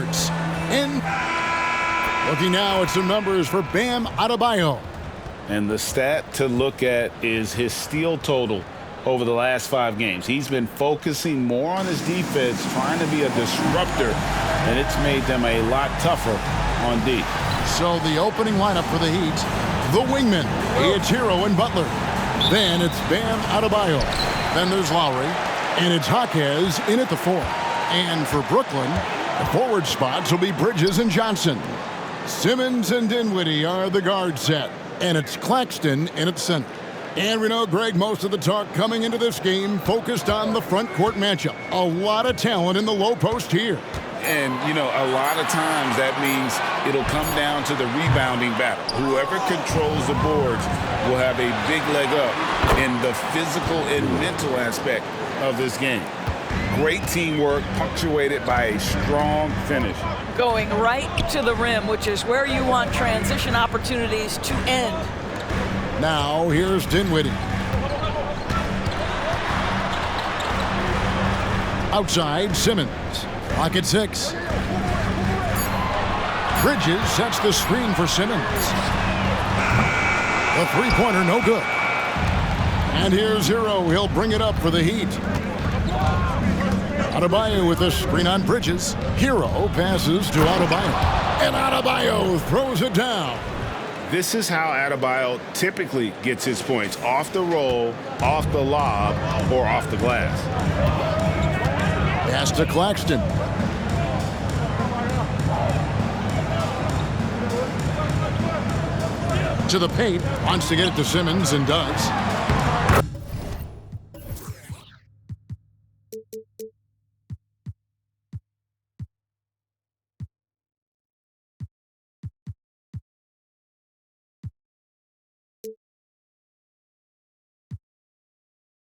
And looking now at some numbers for Bam Adebayo. And the stat to look at is his steal total over the last 5 games. He's been focusing more on his defense, trying to be a disruptor, and it's made them a lot tougher on D. So the opening lineup for the Heat, the wingmen, it's Hero and Butler. Then it's Bam Adebayo. Then there's Lowry, and it's Jaquez in at the 4. And for Brooklyn, the forward spots will be Bridges and Johnson. Simmons and Dinwiddie are the guard set. And it's Claxton in at center. And we know, Greg, most of the talk coming into this game focused on the front court matchup. A lot of talent in the low post here. And, you know, a lot of times that means it'll come down to the rebounding battle. Whoever controls the boards will have a big leg up in the physical and mental aspect of this game. Great teamwork punctuated by a strong finish. Going right to the rim, which is where you want transition opportunities to end. Now here's Dinwiddie. Outside, Simmons. Clock at 6. Bridges sets the screen for Simmons. The three-pointer, no good. And here's Hero. He'll bring it up for the Heat. Adebayo with the screen on Bridges. Hero passes to Adebayo. And Adebayo throws it down. This is how Adebayo typically gets his points: off the roll, off the lob, or off the glass. Pass to Claxton. To the paint. Wants to get it to Simmons and does.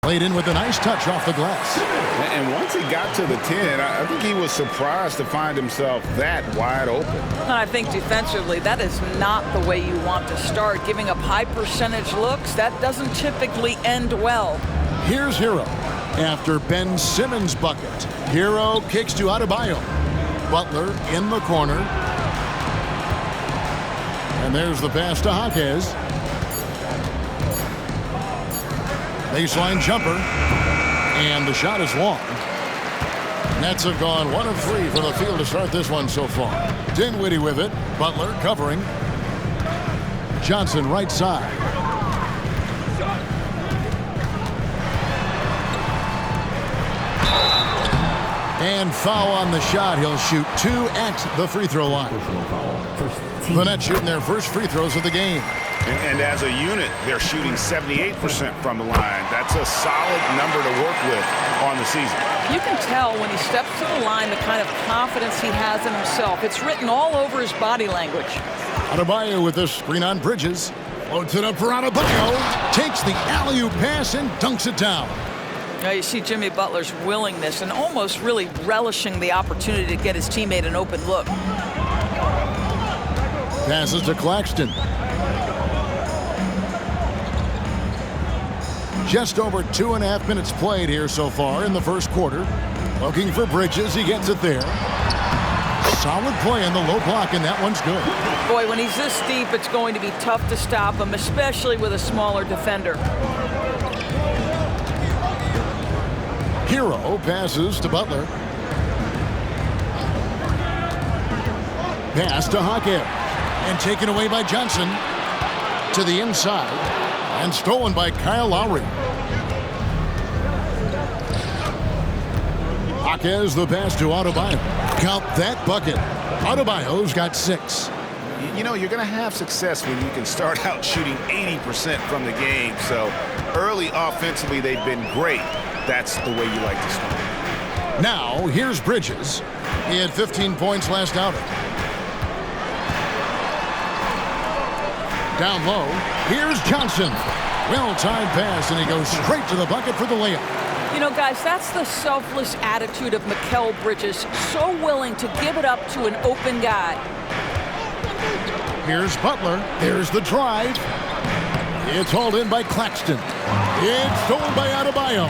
Played in with a nice touch off the glass. And once he got to the 10, I think he was surprised to find himself that wide open. And I think defensively, that is not the way you want to start. Giving up high percentage looks, that doesn't typically end well. Here's Hero. After Ben Simmons' bucket, Hero kicks to Adebayo. Butler in the corner. And there's the pass to Jaquez. Baseline jumper, and the shot is long. Nets have gone 1 of 3 from the field to start this one so far. Dinwiddie with it, Butler covering. Johnson right side. And foul on the shot. He'll shoot 2 at the free throw line. The Nets shooting their first free throws of the game. And as a unit, they're shooting 78% from the line. That's a solid number to work with on the season. You can tell when he steps to the line the kind of confidence he has in himself. It's written all over his body language. Adebayo with the screen on Bridges. Floats it up for Adebayo. Takes the alley-oop pass and dunks it down. Now you see Jimmy Butler's willingness and almost really relishing the opportunity to get his teammate an open look. Passes to Claxton. Just over 2.5 minutes played here so far in the first quarter. Looking for Bridges. He gets it there. Solid play in the low block, and that one's good. Boy, when he's this deep, it's going to be tough to stop him, especially with a smaller defender. Hero passes to Butler. Pass to Jaquez. And taken away by Johnson. To the inside. And stolen by Kyle Lowry. Jaquez the pass to Adebayo. Count that bucket. Adebayo's got 6. You know, you're going to have success when you can start out shooting 80% from the game. So early offensively, they've been great. That's the way you like to start. Now, here's Bridges. He had 15 points last outing. Down low, here's Johnson. Well-timed pass, and he goes straight to the bucket for the layup. You know, guys, that's the selfless attitude of Mikal Bridges. So willing to give it up to an open guy. Here's Butler. Here's the drive. It's hauled in by Claxton. It's stolen by Adebayo.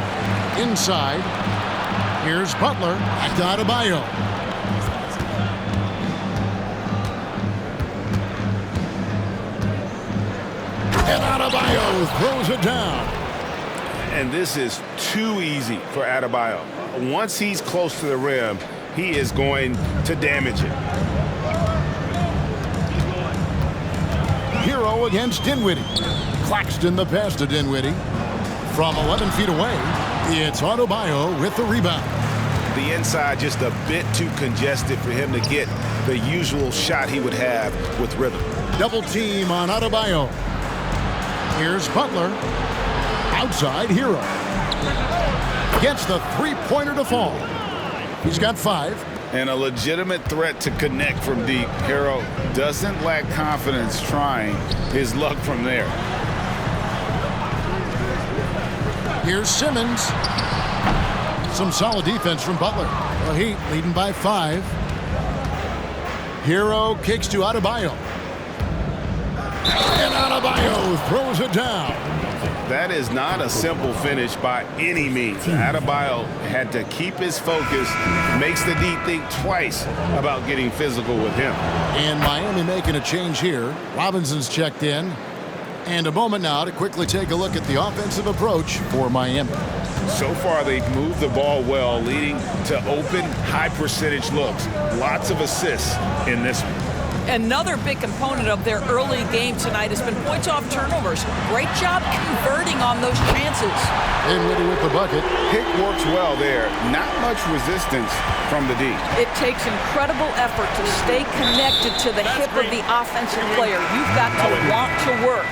Inside. Here's Butler. Back to Adebayo. Adebayo throws it down. And this is too easy for Adebayo. Once he's close to the rim, he is going to damage it. Hero against Dinwiddie. Claxton the pass to Dinwiddie. From 11 feet away, it's Adebayo with the rebound. The inside just a bit too congested for him to get the usual shot he would have with rhythm. Double team on Adebayo. Here's Butler. Outside, Hero. Gets the three-pointer to fall. He's got 5. And a legitimate threat to connect from deep. Hero doesn't lack confidence trying his luck from there. Here's Simmons. Some solid defense from Butler. The Heat leading by 5. Hero kicks to Adebayo. And Adebayo throws it down. That is not a simple finish by any means. Adebayo had to keep his focus, makes the D think twice about getting physical with him. And Miami making a change here. Robinson's checked in. And a moment now to quickly take a look at the offensive approach for Miami. So far, they've moved the ball well, leading to open, high-percentage looks. Lots of assists in this one. Another big component of their early game tonight has been points off turnovers. Great job converting on those chances. Dinwiddie with the bucket. Pick works well there. Not much resistance from the D. It takes incredible effort to stay connected to the hip of the offensive player. You've got to want to work.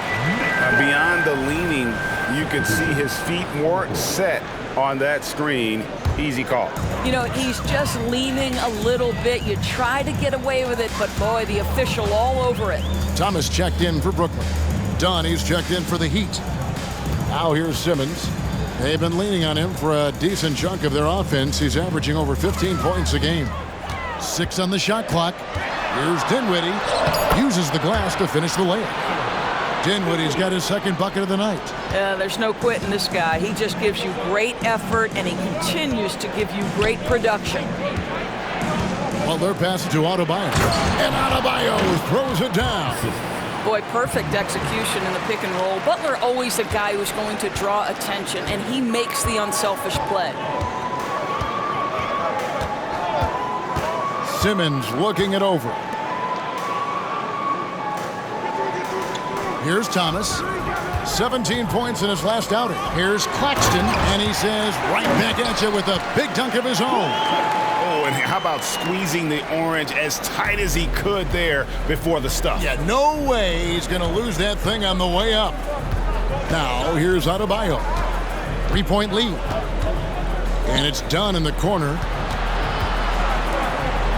Beyond the leaning, you can see his feet more set on that screen. Easy call. You know, he's just leaning a little bit. You try to get away with it, but boy, the official all over it. Thomas checked in for Brooklyn. Dunn, he's checked in for the Heat. Now here's Simmons. They've been leaning on him for a decent chunk of their offense. He's averaging over 15 points a game. 6 on the shot clock. Here's Dinwiddie. Uses the glass to finish the layup. Dinwiddie's got his second bucket of the night. There's no quitting this guy. He just gives you great effort, and he continues to give you great production. Butler passes to Adebayo. And Adebayo throws it down. Boy, perfect execution in the pick and roll. Butler always a guy who's going to draw attention, and he makes the unselfish play. Simmons looking it over. Here's Thomas. 17 points in his last outing. Here's Claxton, and he says right back at you with a big dunk of his own. Oh, and how about squeezing the orange as tight as he could there before the stuff? Yeah, no way he's going to lose that thing on the way up. Now, here's Adebayo. 3-point lead. And it's done in the corner.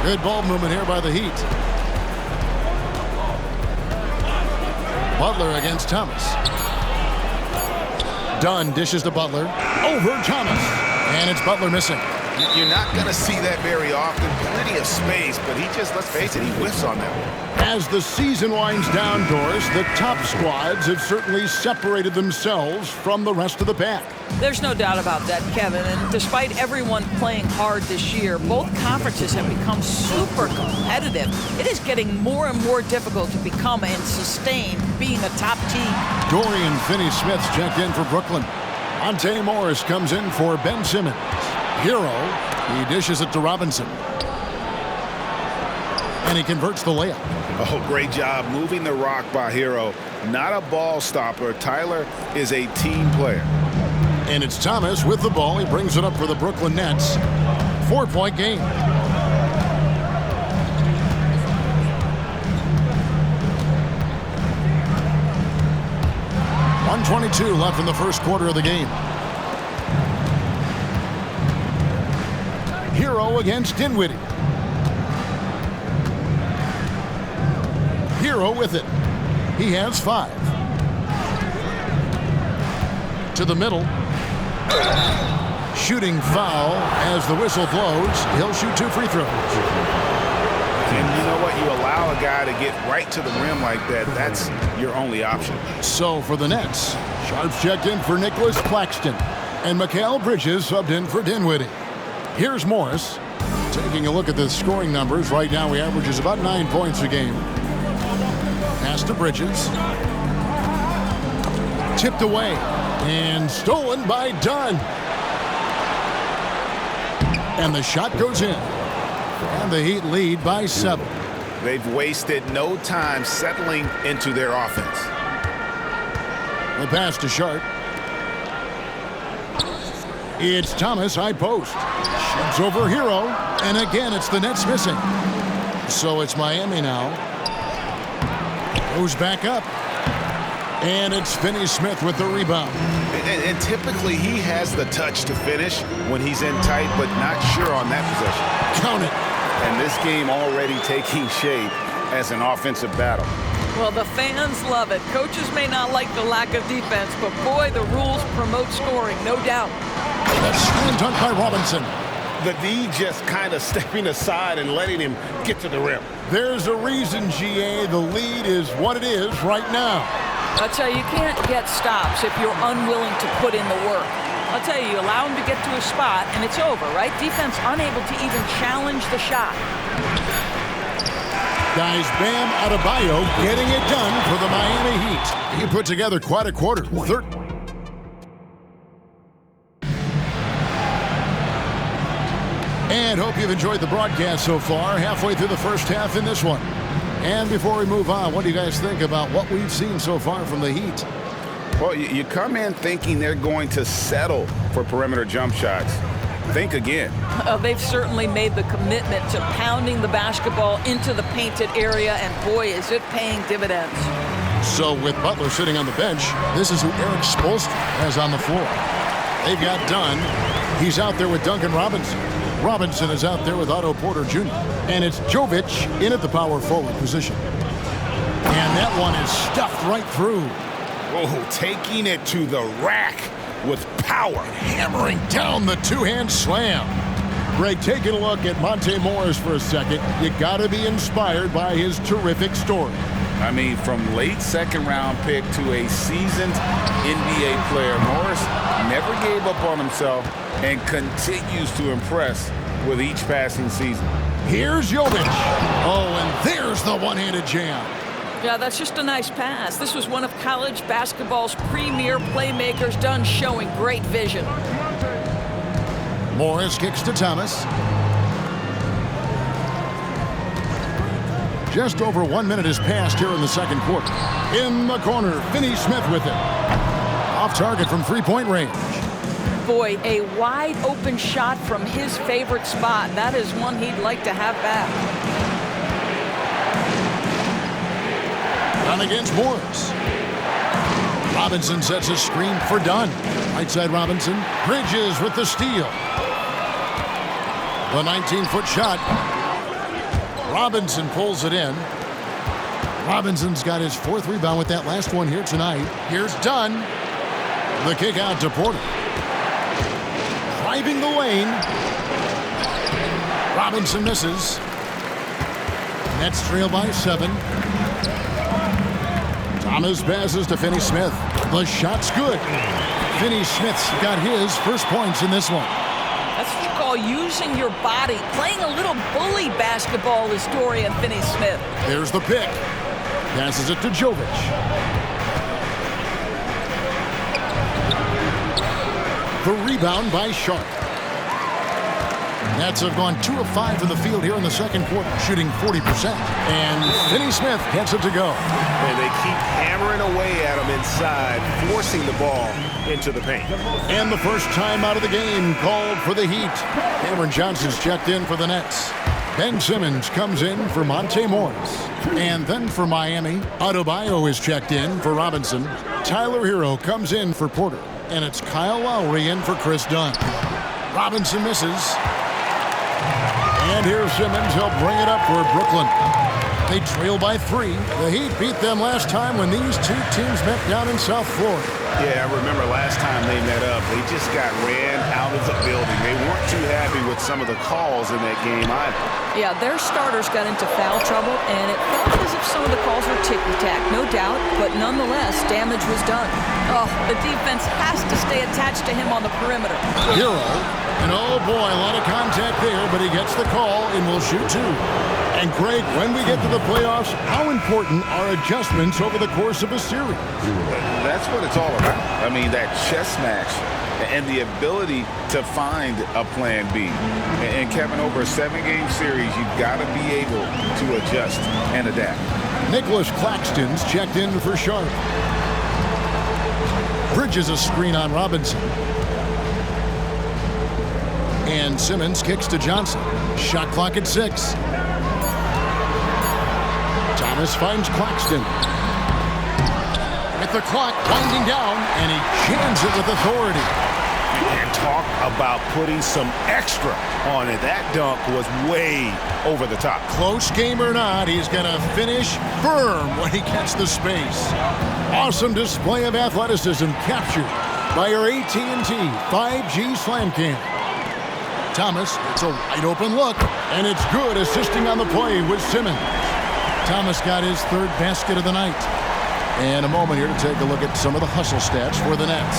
Good ball movement here by the Heat. Butler against Thomas. Dunn dishes to Butler. Over Thomas. And it's Butler missing. You're not going to see that very often. Plenty of space, but he just, let's face it, he whiffs on that one. As the season winds down, Doris, the top squads have certainly separated themselves from the rest of the pack. There's no doubt about that, Kevin. And despite everyone playing hard this year, both conferences have become super competitive. It is getting more and more difficult to become and sustain being a top team. Dorian Finney-Smith's checked in for Brooklyn. Monte Morris comes in for Ben Simmons. Hero, he dishes it to Robinson. And he converts the layup. Oh, great job moving the rock by Hero. Not a ball stopper. Tyler is a team player. And it's Thomas with the ball. He brings it up for the Brooklyn Nets. 4-point game. .122 left in the first quarter of the game. Hero against Dinwiddie. Hero with it. He has 5. To the middle. Shooting foul as the whistle blows. He'll shoot 2 free throws. And you know what? You allow a guy to get right to the rim like that. That's your only option. So for the Nets, Sharps checked in for Nicholas Claxton. And Mikal Bridges subbed in for Dinwiddie. Here's Morris. Taking a look at the scoring numbers. Right now he averages about 9 points a game. Pass to Bridges. tipped away and stolen by Dunn. And the shot goes in. And the Heat lead by 7. They've wasted no time settling into their offense. The pass to Sharp. It's Thomas, high post. Shoots over Hero. And again, it's the Nets missing. So it's Miami now. Goes back up. And it's Finney-Smith with the rebound. And typically he has the touch to finish when he's in tight, but not sure on that possession. Count it. And this game already taking shape as an offensive battle. Well, the fans love it. Coaches may not like the lack of defense, but boy, the rules promote scoring, no doubt. That slam dunk by Robinson. The D just kind of stepping aside and letting him get to the rim. There's a reason, GA, the lead is what it is right now. I'll tell you, you can't get stops if you're unwilling to put in the work. I'll tell you, you allow him to get to a spot, and it's over, right? Defense unable to even challenge the shot. Guys, Bam Adebayo getting it done for the Miami Heat. He put together quite a quarter. And hope you've enjoyed the broadcast so far. Halfway through the first half in this one. And before we move on, what do you guys think about what we've seen so far from the Heat? Well, you come in thinking they're going to settle for perimeter jump shots. Think again. They've certainly made the commitment to pounding the basketball into the painted area, and boy, is it paying dividends. So with Butler sitting on the bench, this is who Eric Spoelstra has on the floor. They've got Dunn. He's out there with Duncan Robinson. Robinson is out there with Otto Porter Jr. And it's Jovic in at the power forward position. And that one is stuffed right through. Oh, taking it to the rack with power. Hammering down the two-hand slam. Greg, taking a look at Monte Morris for a second. You got to be inspired by his terrific story. I mean, from late second-round pick to a seasoned NBA player, Morris never gave up on himself and continues to impress with each passing season. Here's Jovic. Oh, and there's the one-handed jam. Yeah, that's just a nice pass. This was one of college basketball's premier playmakers, done showing great vision. Morris kicks to Thomas. Just over 1 minute has passed here in the second quarter. In the corner, Finney-Smith with it. Off target from three-point range. Boy, a wide open shot from his favorite spot. That is one he'd like to have back. Dunn against Morris. Robinson sets a screen for Dunn. Right side Robinson. Bridges with the steal. The 19-foot shot. Robinson pulls it in. Robinson's got his fourth rebound with that last one here tonight. Here's Dunn. The kick out to Porter. Driving the lane. Robinson misses. Nets trail by 7. Thomas passes to Finney-Smith. The shot's good. Finney-Smith's got his first points in this one. That's what you call using your body. Playing a little bully basketball is Dorian Finney-Smith. There's the pick. Passes it to Jovic. The rebound by Sharp. Nets have gone 2 of 5 from the field here in the second quarter, shooting 40%. And Finney-Smith gets it to go. And they keep hammering away at him inside, forcing the ball into the paint. And the first time out of the game called for the Heat. Cameron Johnson's checked in for the Nets. Ben Simmons comes in for Monte Morris. And then for Miami, Adebayo is checked in for Robinson. Tyler Hero comes in for Porter. And it's Kyle Lowry in for Chris Dunn. Robinson misses. And here's Simmons. He'll bring it up for Brooklyn. They trail by 3. The Heat beat them last time when these two teams met down in South Florida. Yeah, I remember last time they met up, they just got ran out of the building. They weren't too happy with some of the calls in that game either. Yeah, their starters got into foul trouble, and it felt as if some of the calls were ticky-tack, no doubt, but nonetheless, damage was done. Oh, the defense has to stay attached to him on the perimeter. Hero And oh boy, a lot of contact there, but he gets the call and will shoot two. And Greg, when we get to the playoffs, how important are adjustments over the course of a series? That's what it's all about. I mean, that chess match and the ability to find a plan B. And Kevin, over a 7-game series, you've got to be able to adjust and adapt. Nicholas Claxton's checked in for Sharp. Bridges a screen on Robinson. And Simmons kicks to Johnson. Shot clock at 6. Thomas finds Claxton. With the clock winding down, and he jams it with authority. And talk about putting some extra on it. That dunk was way over the top. Close game or not, he's going to finish firm when he gets the space. Awesome display of athleticism captured by our AT&T 5G Slam Cam. Thomas, it's a wide open look, and it's good, assisting on the play with Simmons. Thomas got his 3rd basket of the night. And a moment here to take a look at some of the hustle stats for the Nets.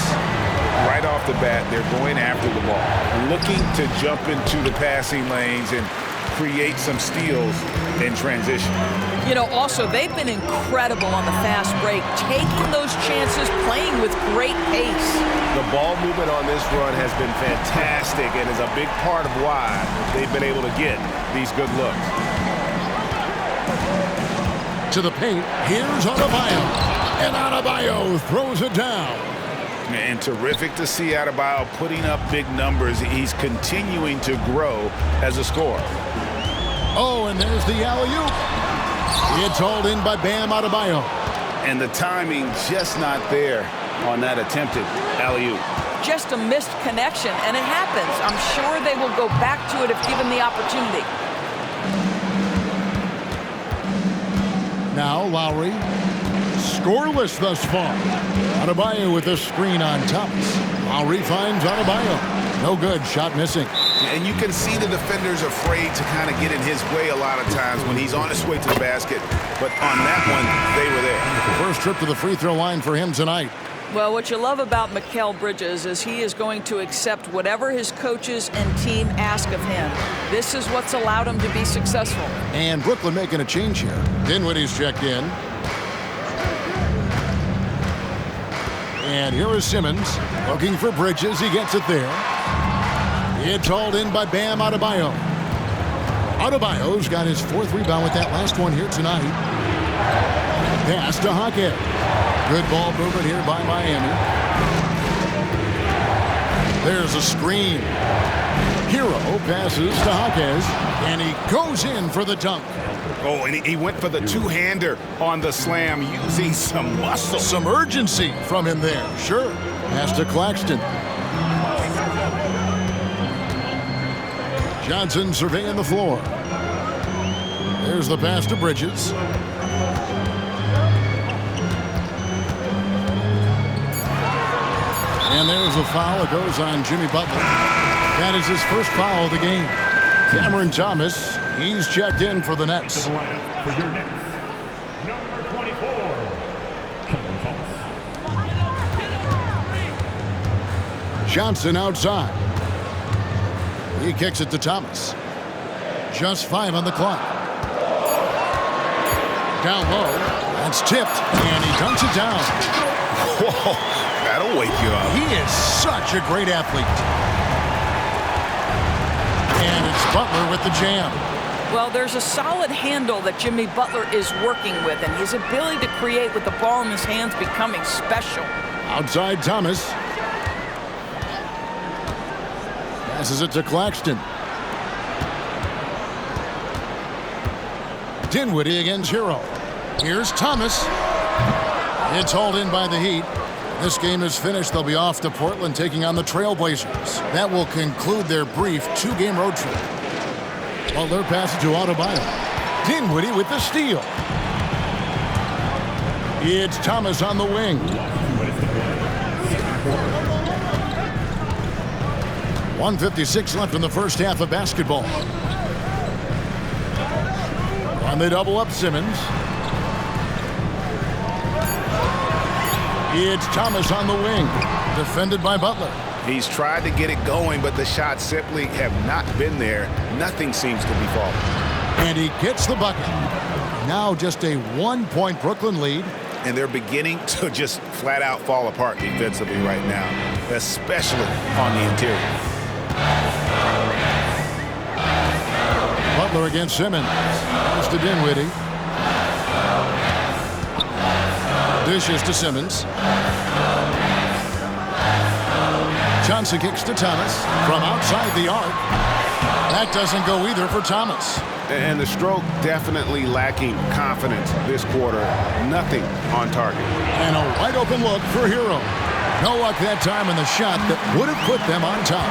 Right off the bat, they're going after the ball, looking to jump into the passing lanes and create some steals in transition. You know, also, they've been incredible on the fast break, taking those chances, playing with great pace. The ball movement on this run has been fantastic and is a big part of why they've been able to get these good looks. To the paint, here's Adebayo. And Adebayo throws it down. And terrific to see Adebayo putting up big numbers. He's continuing to grow as a scorer. Oh, and there's the alley-oop. It's hauled in by Bam Adebayo. And the timing just not there on that attempted alley-oop. Just a missed connection, and it happens. I'm sure they will go back to it if given the opportunity. Now Lowry, scoreless thus far. Adebayo with a screen on Thomas. Lowry finds Adebayo. No good, shot missing. And you can see the defender's afraid to kind of get in his way a lot of times when he's on his way to the basket. But on that one, they were there. First trip to the free throw line for him tonight. Well, what you love about Mikal Bridges is he is going to accept whatever his coaches and team ask of him. This is what's allowed him to be successful. And Brooklyn making a change here. Dinwiddie's checked in. And here is Simmons looking for Bridges. He gets it there. It's hauled in by Bam Adebayo. Adebayo's got his 4th rebound with that last one here tonight. Pass to Hackett. Good ball movement here by Miami. There's a screen. Hero passes to Hackett, and he goes in for the dunk. Oh, and he went for the two-hander on the slam, using some muscle. Some urgency from him there. Sure. Pass to Claxton. Johnson surveying the floor. There's the pass to Bridges. And there's a foul. It goes on Jimmy Butler. That is his first foul of the game. Cameron Thomas, he's checked in for the Nets. For your Nets, number 24, Cameron Thomas. Johnson outside. He kicks it to Thomas. Just 5 on the clock. Down low. That's tipped, and he dunks it down. Whoa, that'll wake you up. He is such a great athlete. And it's Butler with the jam. Well, there's a solid handle that Jimmy Butler is working with, and his ability to create with the ball in his hands becoming special. Outside Thomas. Passes it to Claxton. Dinwiddie against Hero. Here's Thomas. It's hauled in by the Heat. This game is finished. They'll be off to Portland taking on the Trailblazers. That will conclude their brief 2-game road trip. Butler passes to Adebayo. Dinwiddie with the steal. It's Thomas on the wing. 1:56 left in the first half of basketball. And they double up Simmons. It's Thomas on the wing, defended by Butler. He's tried to get it going, but the shots simply have not been there. Nothing seems to be falling. And he gets the bucket. Now just a 1-point Brooklyn lead. And they're beginning to just flat out fall apart defensively right now, especially on the interior. Butler against Simmons. Pass to Dinwiddie. Dishes to Simmons. Johnson kicks to Thomas from outside the arc. That doesn't go either for Thomas. And the stroke definitely lacking confidence this quarter. Nothing on target. And a wide open look for Hero. No luck that time in the shot that would have put them on top.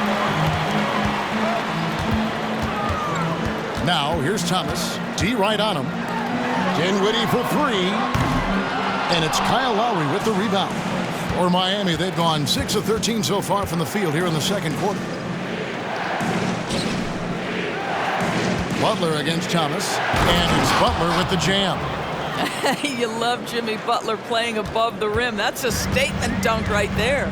Now here's Thomas. D right on him. Dinwiddie for three. And it's Kyle Lowry with the rebound. For Miami, they've gone 6 of 13 so far from the field here in the second quarter. Butler against Thomas, and it's Butler with the jam. You love Jimmy Butler playing above the rim. That's a statement dunk right there.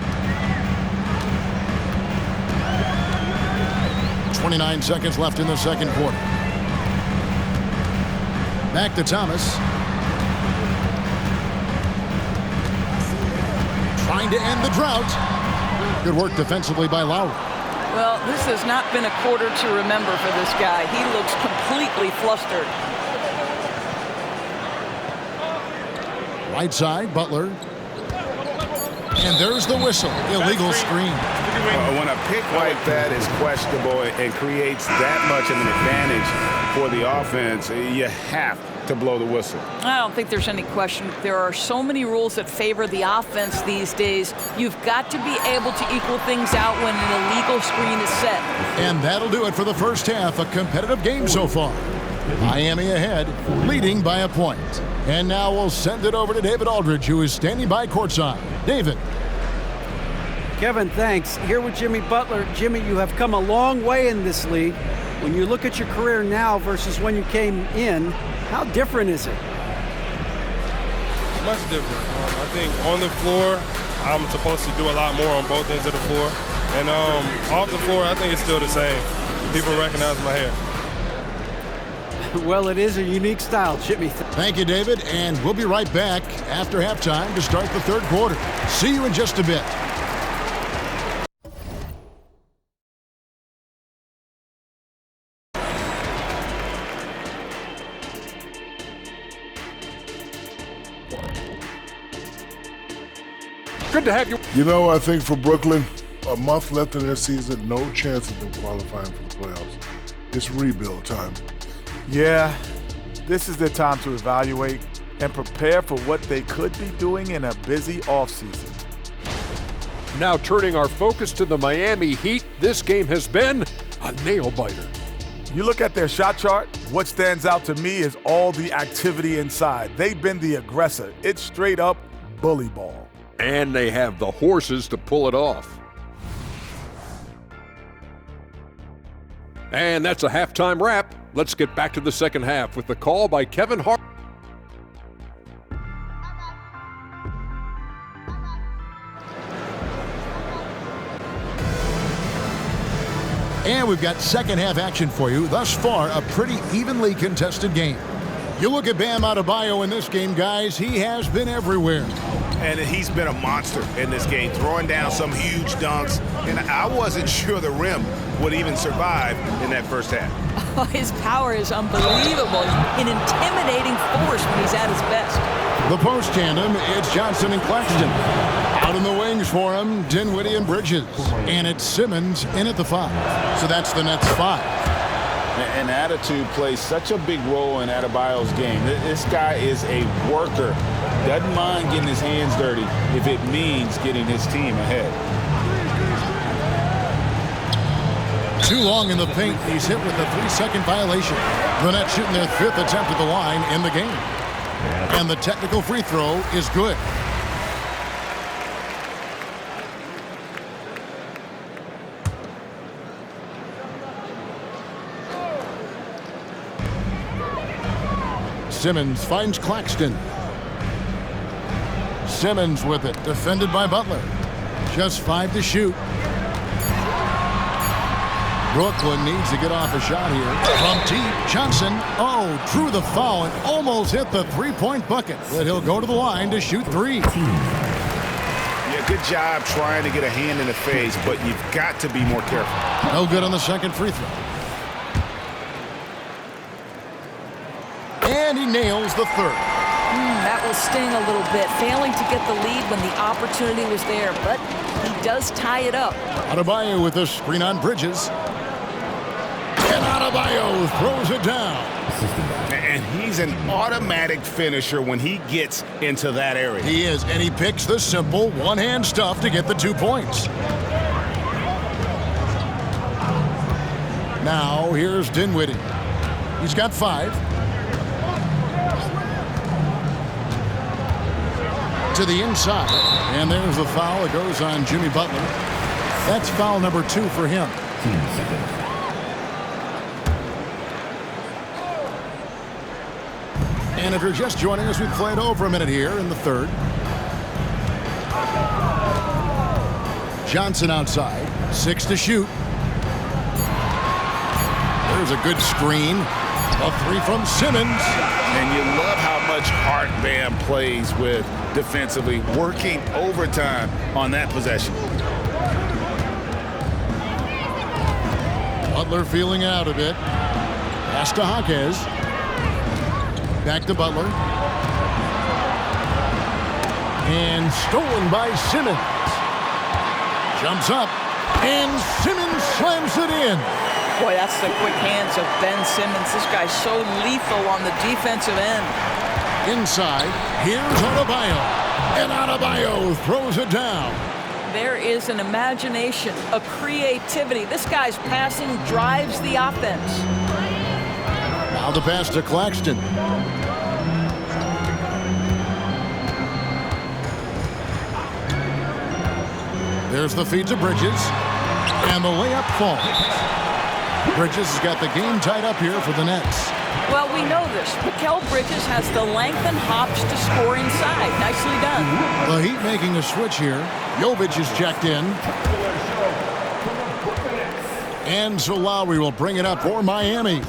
29 seconds left in the second quarter. Back to Thomas. Trying to end the drought. Good work defensively by Lowry. Well, this has not been a quarter to remember for this guy. He looks completely flustered. Right side, Butler. And there's the whistle. Illegal screen. When a pick like that is questionable and creates that much of an advantage for the offense, you have to blow the whistle. I don't think there's any question. There are so many rules that favor the offense these days. You've got to be able to equal things out when an illegal screen is set. And that'll do it for the first half. A competitive game so far. Miami ahead, leading by a point. And now we'll send it over to David Aldridge, who is standing by courtside. David. Kevin, thanks. Here with Jimmy Butler. Jimmy, you have come a long way in this league. When you look at your career now versus when you came in, how different is it? Much different. I think on the floor, I'm supposed to do a lot more on both ends of the floor. And off the floor, I think it's still the same. People recognize my hair. Well, it is a unique style, Jimmy. Thank you, David. And we'll be right back after halftime to start the third quarter. See you in just a bit. Good to have you. You know, I think for Brooklyn, a month left in their season, no chance of them qualifying for the playoffs. It's rebuild time. Yeah, this is their time to evaluate and prepare for what they could be doing in a busy offseason. Now turning our focus to the Miami Heat, this game has been a nail-biter. You look at their shot chart, what stands out to me is all the activity inside. They've been the aggressor. It's straight up bully ball. And they have the horses to pull it off. And that's a halftime wrap. Let's get back to the second half with the call by Kevin Hart. And we've got second half action for you. Thus far, a pretty evenly contested game. You look at Bam Adebayo in this game, guys. He has been everywhere. And he's been a monster in this game, throwing down some huge dunks. And I wasn't sure the rim would even survive in that first half. Oh, his power is unbelievable. An intimidating force when he's at his best. The post tandem, it's Johnson and Claxton. Out in the wings for him, Dinwiddie and Bridges. And it's Simmons in at the 5. So that's the Nets 5. And attitude plays such a big role in Adebayo's game. This guy is a worker. Doesn't mind getting his hands dirty if it means getting his team ahead. Too long in the paint. He's hit with a 3-second violation. The Nets shooting their 5th attempt at the line in the game. And the technical free throw is good. Simmons finds Claxton. Simmons with it, defended by Butler. Just 5 to shoot. Brooklyn needs to get off a shot here. From deep, Johnson, drew the foul and almost hit the three-point bucket. But he'll go to the line to shoot three. Yeah, good job trying to get a hand in the face, but you've got to be more careful. No good on the second free throw. And he nails the third. That will sting a little bit, failing to get the lead when the opportunity was there, but he does tie it up. Adebayo with a screen on Bridges. And Adebayo throws it down. And he's an automatic finisher when he gets into that area. He is, and he picks the simple one-hand stuff to get the 2 points. Now here's Dinwiddie. He's got 5. To the inside, and there's the foul. It goes on Jimmy Butler. That's foul number 2 for him. And if you're just joining us, we've played over a minute here in the third. Johnson outside, 6 to shoot. There's a good screen. A 3 from Simmons. And you love how much heart BAM plays with defensively, working overtime on that possession. Butler feeling out a bit. Pass to Hawkes. Back to Butler. And stolen by Simmons. Jumps up. And Simmons slams it in. Boy, that's the quick hands of Ben Simmons. This guy's so lethal on the defensive end. Inside, here's Adebayo. And Adebayo throws it down. There is an imagination, a creativity. This guy's passing drives the offense. Now the pass to Claxton. There's the feed to Bridges. And the layup falls. Bridges has got the game tied up here for the Nets. Well, we know this. Mikal Bridges has the length and hops to score inside. Nicely done. The Heat making a switch here. Jovic is checked in. And so Lowry will bring it up for Miami.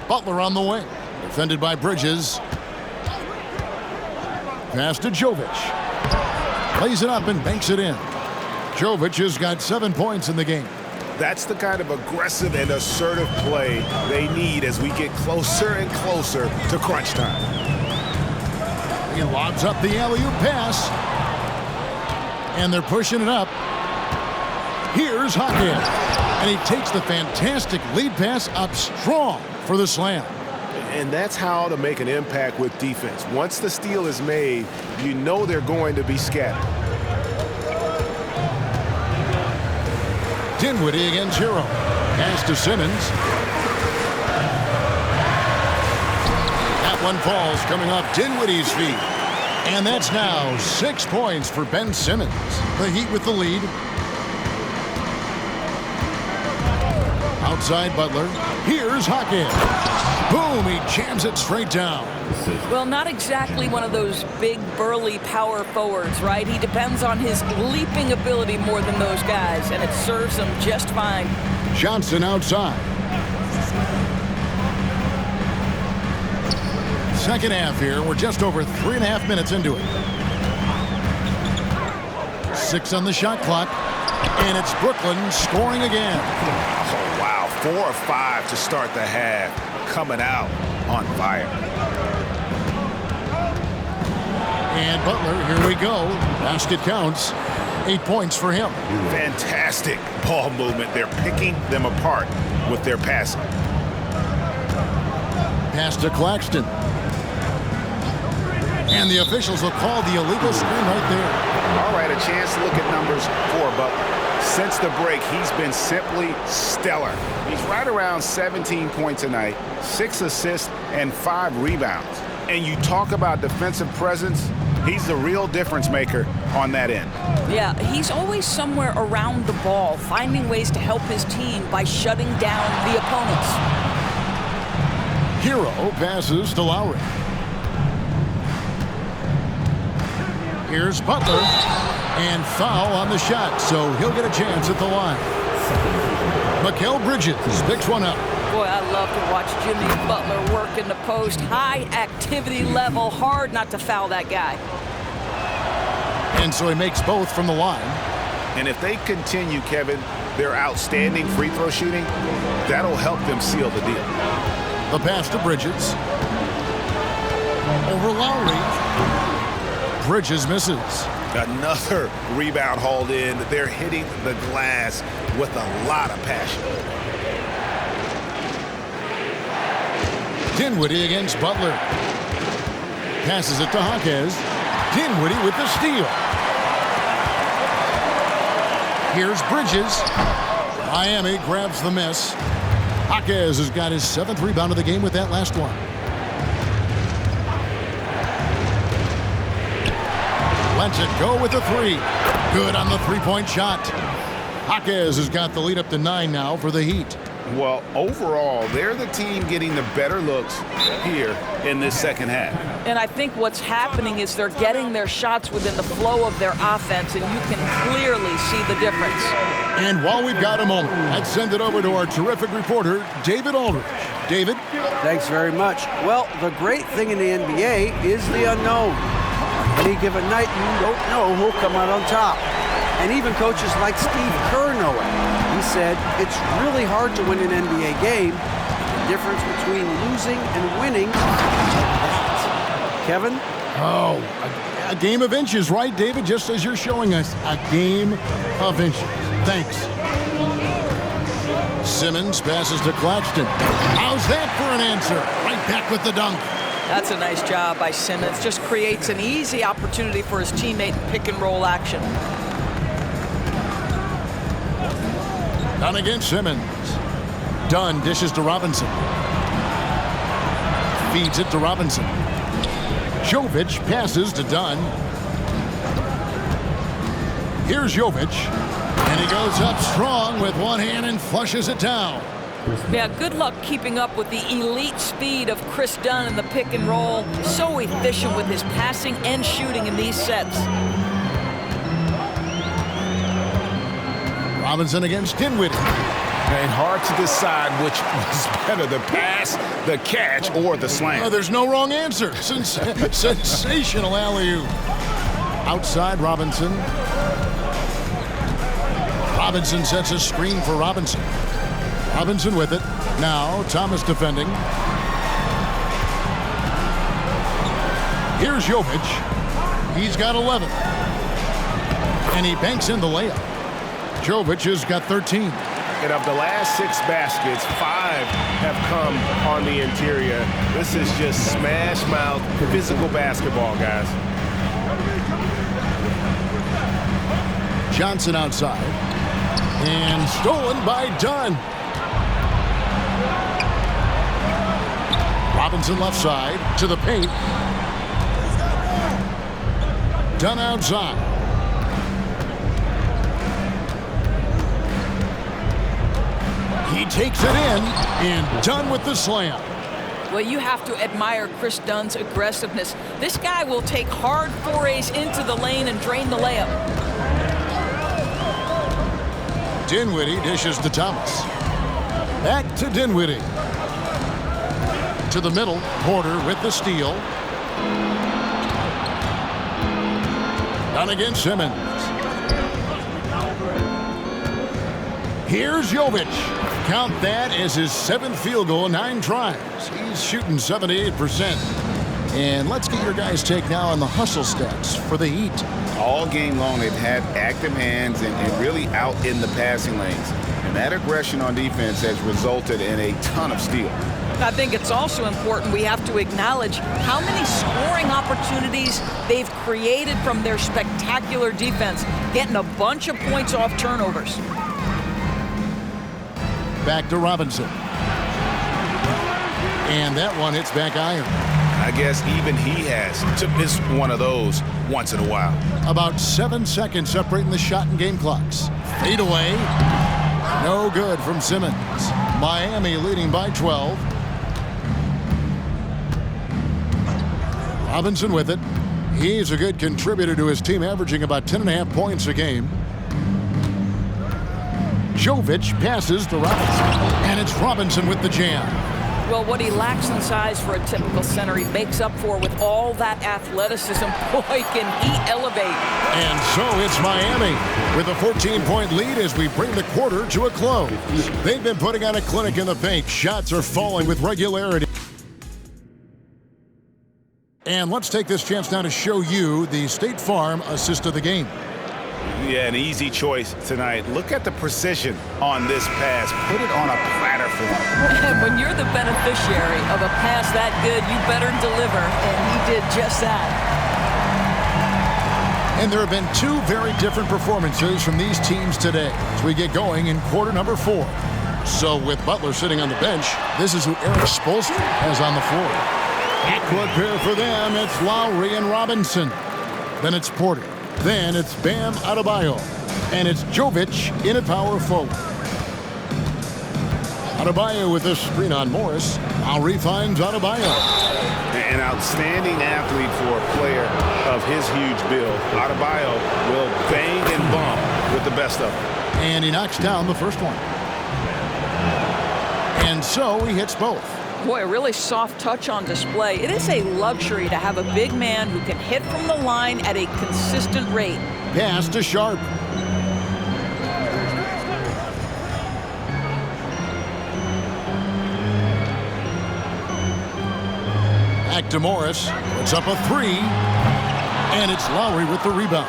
Butler on the wing. Defended by Bridges. Pass to Jovic. Plays it up and banks it in. Jovic has got 7 points in the game. That's the kind of aggressive and assertive play they need as we get closer and closer to crunch time. He lobs up the alley-oop pass. And they're pushing it up. Here's Hawkins. And he takes the fantastic lead pass up strong for the slam. And that's how to make an impact with defense. Once the steal is made, you know they're going to be scattered. Dinwiddie against Hero. Pass to Simmons. That one falls coming off Dinwiddie's feet. And that's now 6 points for Ben Simmons. The Heat with the lead. Outside Butler. Here's Hawkins. Boom, he jams it straight down. Well, not exactly one of those big, burly power forwards, right? He depends on his leaping ability more than those guys, and it serves him just fine. Johnson outside. Second half here. We're just over 3.5 minutes into it. 6 on the shot clock. And it's Brooklyn scoring again. Oh, wow. 4 or 5 to start the half. Coming out on fire. And Butler, here we go. Basket counts. 8 points for him. Fantastic ball movement. They're picking them apart with their passing. Pass to Claxton. And the officials will call the illegal screen right there. All right, a chance to look at numbers for Butler. Since the break, he's been simply stellar. He's right around 17 points a night, 6 assists, and 5 rebounds. And you talk about defensive presence, he's the real difference maker on that end. Yeah, he's always somewhere around the ball, finding ways to help his team by shutting down the opponents. Hero passes to Lowry. Here's Butler. And foul on the shot, so he'll get a chance at the line. Mikal Bridges picks one up. Boy, I love to watch Jimmy Butler work in the post. High activity level. Hard not to foul that guy. And so he makes both from the line. And if they continue, Kevin, their outstanding free throw shooting, that'll help them seal the deal. The pass to Bridges. Over Lowry. Bridges misses. Another rebound hauled in. They're hitting the glass with a lot of passion. Dinwiddie against Butler. Passes it to Hawkes. Dinwiddie with the steal. Here's Bridges. Miami grabs the miss. Hawkes has got his 7th rebound of the game with that last one. Lets it go with the 3. Good on the three-point shot. Hawkes has got the lead up to 9 now for the Heat. Well, overall, they're the team getting the better looks here in this second half. And I think what's happening is they're getting their shots within the flow of their offense, and you can clearly see the difference. And while we've got a moment, let's send it over to our terrific reporter, David Aldridge. David? Thanks very much. Well, the great thing in the NBA is the unknown. Any given night, you don't know who'll come out on top. And even coaches like Steve Kerr know it. He said, it's really hard to win an NBA game. The difference between losing and winning. Kevin? Oh, a game of inches, right, David? Just as you're showing us, a game of inches. Thanks. Simmons passes to Claxton. How's that for an answer? Right back with the dunk. That's a nice job by Simmons. Just creates an easy opportunity for his teammate in pick-and-roll action. Dunn against Simmons. Dunn dishes to Robinson. Feeds it to Robinson. Jovic passes to Dunn. Here's Jovic. And he goes up strong with one hand and flushes it down. Yeah, good luck keeping up with the elite speed of Chris Dunn in the pick and roll. So efficient with his passing and shooting in these sets. Robinson against Dinwiddie. And hard to decide which was better, the pass, the catch, or the slam. Oh, there's no wrong answer. Sensational alley-oop. Outside Robinson. Robinson sets a screen for Robinson. Robinson with it. Now Thomas defending. Here's Jovic. He's got 11. And he banks in the layup. Jovic has got 13. And of the last 6 baskets, 5 have come on the interior. This is just smash mouth physical basketball, guys. Johnson outside. And stolen by Dunn. Robinson left side to the paint. Dunn outside. He takes it in, and Dunn with the slam. Well, you have to admire Chris Dunn's aggressiveness. This guy will take hard forays into the lane and drain the layup. Dinwiddie dishes to Thomas. Back to Dinwiddie. To the middle, Porter with the steal. Down against Simmons. Here's Jovic. Count that as his 7th field goal, 9 tries. He's shooting 78%. And let's get your guys' take now on the hustle stats for the Heat. All game long, they've had active hands and really out in the passing lanes. And that aggression on defense has resulted in a ton of steals. I think it's also important we have to acknowledge how many scoring opportunities they've created from their spectacular defense, getting a bunch of points off turnovers. Back to Robinson. And that one hits back iron. I guess even he has to miss one of those once in a while. About 7 seconds separating the shot and game clocks. Fade away. No good from Simmons. Miami leading by 12. Robinson with it. He's a good contributor to his team, averaging about 10.5 points a game. Jovic passes to Robinson, and it's Robinson with the jam. Well, what he lacks in size for a typical center, he makes up for with all that athleticism. Boy, can he elevate. And so it's Miami with a 14-point lead as we bring the quarter to a close. They've been putting on a clinic in the paint. Shots are falling with regularity. And let's take this chance now to show you the State Farm assist of the game. Yeah, an easy choice tonight. Look at the precision on this pass. Put it on a platter for him. And when you're the beneficiary of a pass that good, you better deliver, and he did just that. And there have been two very different performances from these teams today as we get going in quarter number 4. So with Butler sitting on the bench, this is who Eric Spoelstra has on the floor. Backcourt pair for them, it's Lowry and Robinson. Then it's Porter. Then it's Bam Adebayo. And it's Jovic in at power forward. Adebayo with a screen on Morris. Lowry finds Adebayo. An outstanding athlete for a player of his huge build. Adebayo will bang and bump with the best of them. And he knocks down the first one. And so he hits both. Boy, a really soft touch on display. It is a luxury to have a big man who can hit from the line at a consistent rate. Pass to Sharp. Back to Morris. Puts up a 3. And it's Lowry with the rebound.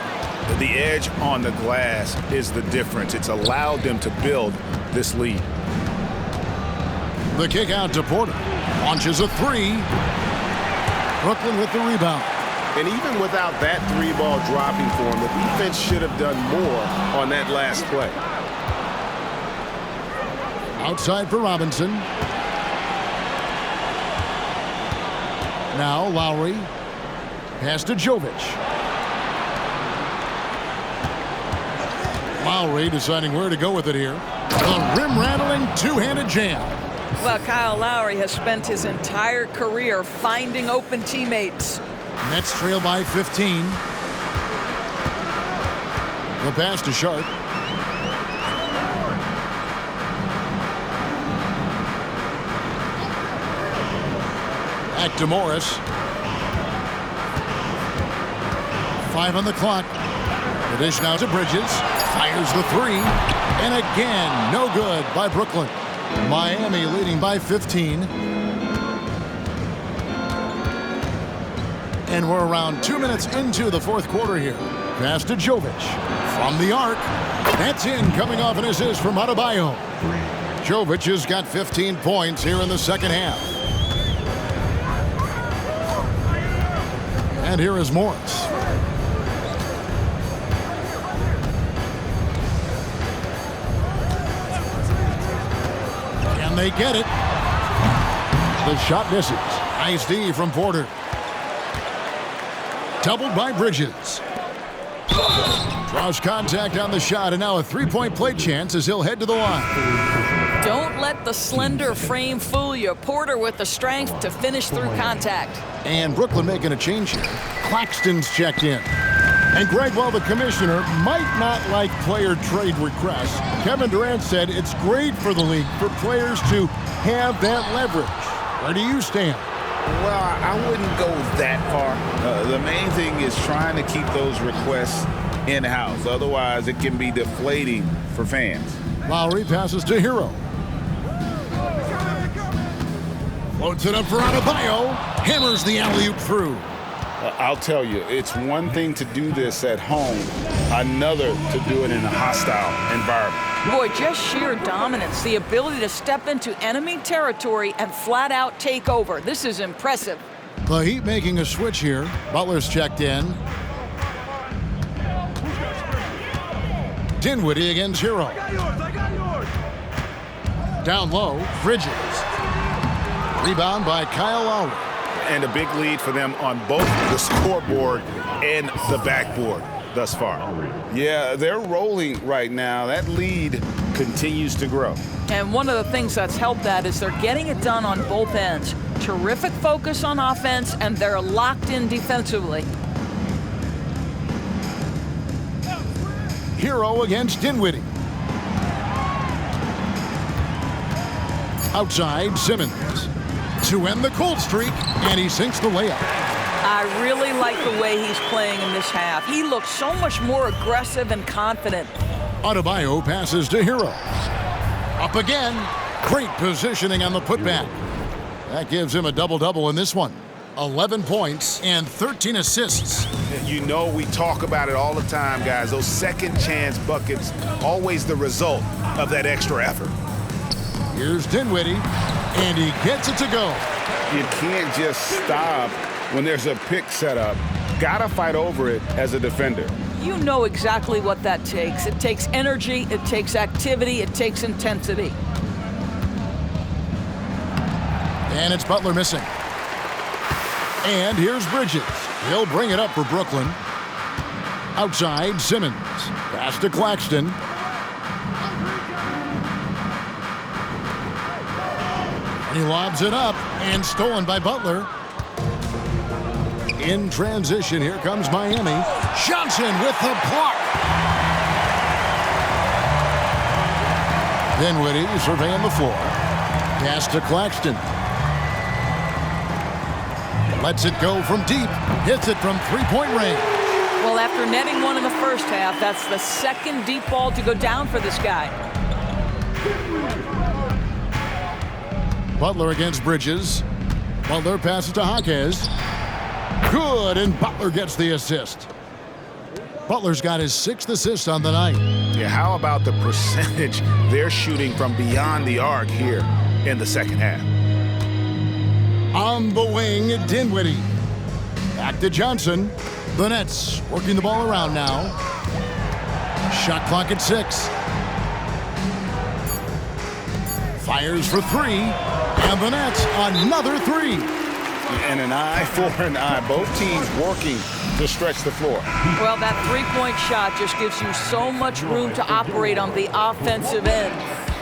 The edge on the glass is the difference. It's allowed them to build this lead. The kick out to Porter. Launches a 3. Brooklyn with the rebound. And even without that 3-ball dropping for him, the defense should have done more on that last play. Outside for Robinson. Now Lowry. Pass to Jovic. Lowry deciding where to go with it here. The rim-rattling two-handed jam. Well, Kyle Lowry has spent his entire career finding open teammates. Nets trail by 15. The pass to Sharp. Back to Morris. 5 on the clock. The dish now to Bridges. Fires the 3. And again, no good by Brooklyn. Miami leading by 15. And we're around 2 minutes into the fourth quarter here. Pass to Jovic. From the arc. That's in, coming off an assist from Adebayo. Jovic has got 15 points here in the second half. And here is Morris. And they get it. The shot misses. Nice D from Porter. Doubled by Bridges. Draws contact on the shot, and now a three-point play chance as he'll head to the line. Don't let the slender frame fool you. Porter with the strength to finish through contact. And Brooklyn making a change here. Claxton's checked in. And Greg, while the commissioner might not like player trade requests, Kevin Durant said it's great for the league for players to have that leverage. Where do you stand? Well, I wouldn't go that far. The main thing is trying to keep those requests in-house. Otherwise, it can be deflating for fans. Lowry passes to Hero. Floats it up for Adebayo. Hammers the alley-oop through. I'll tell you, it's one thing to do this at home, another to do it in a hostile environment. Boy, just sheer dominance, the ability to step into enemy territory and flat out take over. This is impressive. The Heat making a switch here. Butler's checked in. Dinwiddie against Hero. Down low, Bridges. Rebound by Kyle Lowry. And a big lead for them on both the scoreboard and the backboard thus far. Yeah, they're rolling right now. That lead continues to grow. And one of the things that's helped that is they're getting it done on both ends. Terrific focus on offense, and they're locked in defensively. Hero against Dinwiddie. Outside, Simmons. To end the cold streak, and he sinks the layup. I really like the way he's playing in this half. He looks so much more aggressive and confident. Adebayo passes to Hero. Up again. Great positioning on the putback. That gives him a double-double in this one. 11 points and 13 assists. You know we talk about it all the time, guys. Those second chance buckets, always the result of that extra effort. Here's Dinwiddie, and he gets it to go. You can't just stop when there's a pick set up. Gotta fight over it as a defender. You know exactly what that takes. It takes energy, it takes activity, it takes intensity. And it's Butler missing. And here's Bridges. He'll bring it up for Brooklyn. Outside, Simmons. Pass to Claxton. He lobs it up and stolen by Butler. In transition, here comes Miami. Johnson with the block. Dinwiddie surveying the floor. Pass to Claxton. Lets it go from deep. Hits it from three-point range. Well, after netting one in the first half, that's the second deep ball to go down for this guy. Butler against Bridges. Butler passes to Jaquez. Good, and Butler gets the assist. Butler's got his 6th assist on the night. Yeah, how about the percentage they're shooting from beyond the arc here in the second half? On the wing, Dinwiddie. Back to Johnson. The Nets working the ball around now. Shot clock at 6. Fires for 3. And the Nets another 3. And an eye for an eye. Both teams working to stretch the floor. Well, that three-point shot just gives you so much room to operate on the offensive end.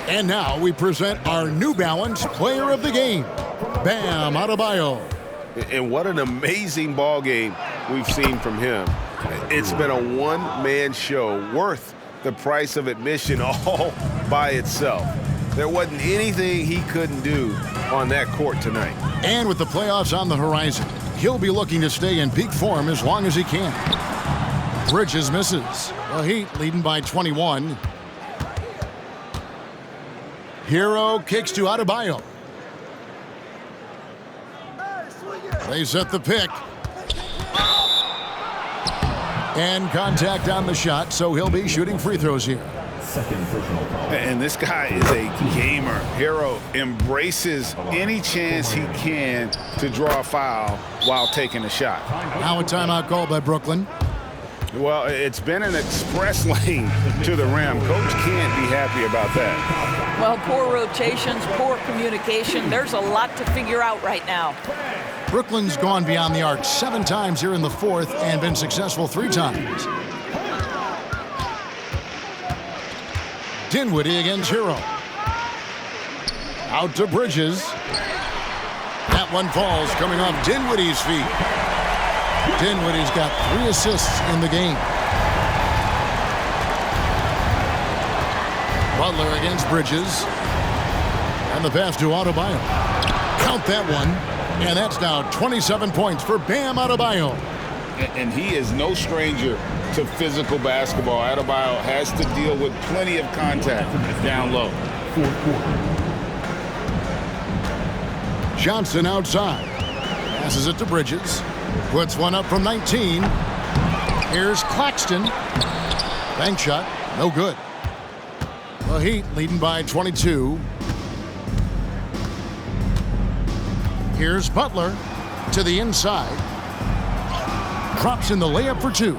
And now we present our New Balance Player of the Game, Bam Adebayo. And what an amazing ball game we've seen from him. It's been a one-man show worth the price of admission all by itself. There wasn't anything he couldn't do on that court tonight. And with the playoffs on the horizon, he'll be looking to stay in peak form as long as he can. Bridges misses. The Heat leading by 21. Hero kicks to Adebayo. They set the pick. And contact on the shot, so he'll be shooting free throws here. And this guy is a gamer. Hero embraces any chance he can to draw a foul while taking a shot. Now a timeout called by Brooklyn. Well, it's been an express lane to the rim. Coach can't be happy about that. Well, poor rotations, poor communication. There's a lot to figure out right now. Brooklyn's gone beyond the arc 7 times here in the 4th and been successful 3 times. Dinwiddie against Hero. Out to Bridges. That one falls coming off Dinwiddie's feet. Dinwiddie's got 3 assists in the game. Butler against Bridges. And the pass to Adebayo. Count that one. And that's now 27 points for Bam Adebayo. And he is no stranger to physical basketball. Adebayo has to deal with plenty of contact down low. Johnson outside. Passes it to Bridges. Puts one up from 19. Here's Claxton. Bank shot. No good. The Heat leading by 22. Here's Butler to the inside. Drops in the layup for 2.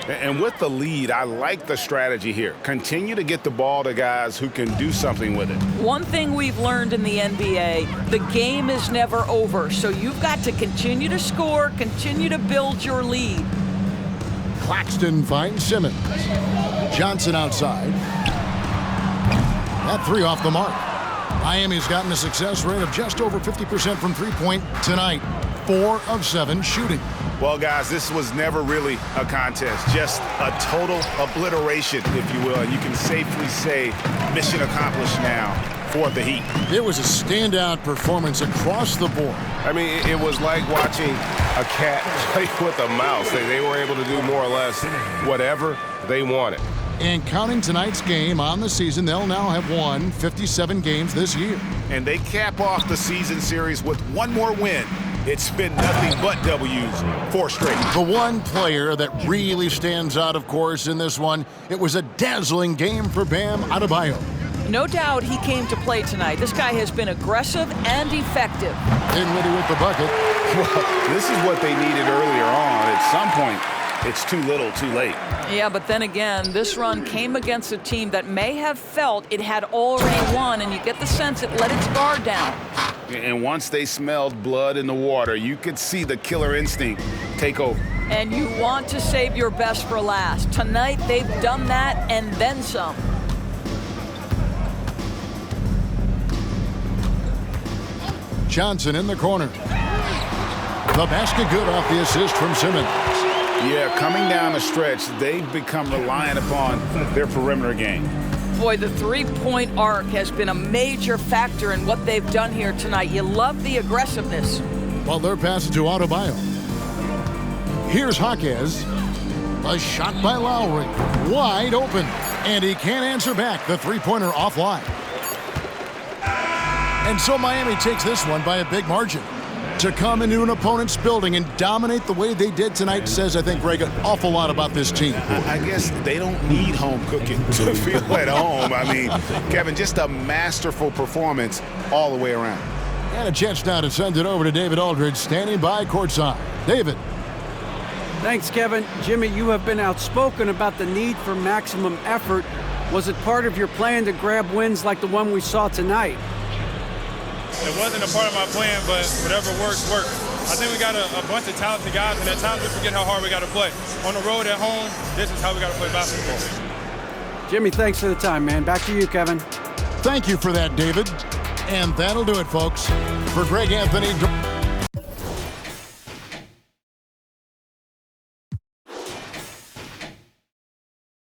And with the lead, I like the strategy here. Continue to get the ball to guys who can do something with it. One thing we've learned in the NBA, the game is never over. So you've got to continue to score, continue to build your lead. Claxton finds Simmons. Johnson outside. That 3 off the mark. Miami's gotten a success rate of just over 50% from three-point tonight. 4 of 7 shooting. Well, guys, this was never really a contest, just a total obliteration, if you will. And you can safely say mission accomplished now for the Heat. It was a standout performance across the board. I mean, it was like watching a cat play with a mouse. They were able to do more or less whatever they wanted. And counting tonight's game on the season, they'll now have won 57 games this year. And they cap off the season series with one more win. It's been nothing but W's, 4 straight. The one player that really stands out, of course, in this one, it was a dazzling game for Bam Adebayo. No doubt he came to play tonight. This guy has been aggressive and effective. Dinwiddie with the bucket. Well, this is what they needed earlier on. At some point, it's too little, too late. Yeah, but then again, this run came against a team that may have felt it had already won, and you get the sense it let its guard down. And once they smelled blood in the water, you could see the killer instinct take over. And you want to save your best for last. Tonight, they've done that and then some. Johnson in the corner. The basket good off the assist from Simmons. Yeah, coming down the stretch, they've become reliant upon their perimeter game. Boy, the three-point arc has been a major factor in what they've done here tonight. You love the aggressiveness. Well, they're passing to Adebayo. Here's Jaquez. A shot by Lowry. Wide open. And he can't answer back. The three-pointer offline. And so Miami takes this one by a big margin. To come into an opponent's building and dominate the way they did tonight says, I think, Greg, an awful lot about this team. I guess they don't need home cooking to feel at home. I mean, Kevin, just a masterful performance all the way around. And a chance now to send it over to David Aldridge, standing by courtside. David. Thanks, Kevin. Jimmy, you have been outspoken about the need for maximum effort. Was it part of your plan to grab wins like the one we saw tonight? It wasn't a part of my plan, but whatever works, works. I think we got a bunch of talented guys, and at times we forget how hard we got to play. On the road, at home, this is how we got to play basketball. Jimmy, thanks for the time, man. Back to you, Kevin. Thank you for that, David. And that'll do it, folks. For Greg Anthony.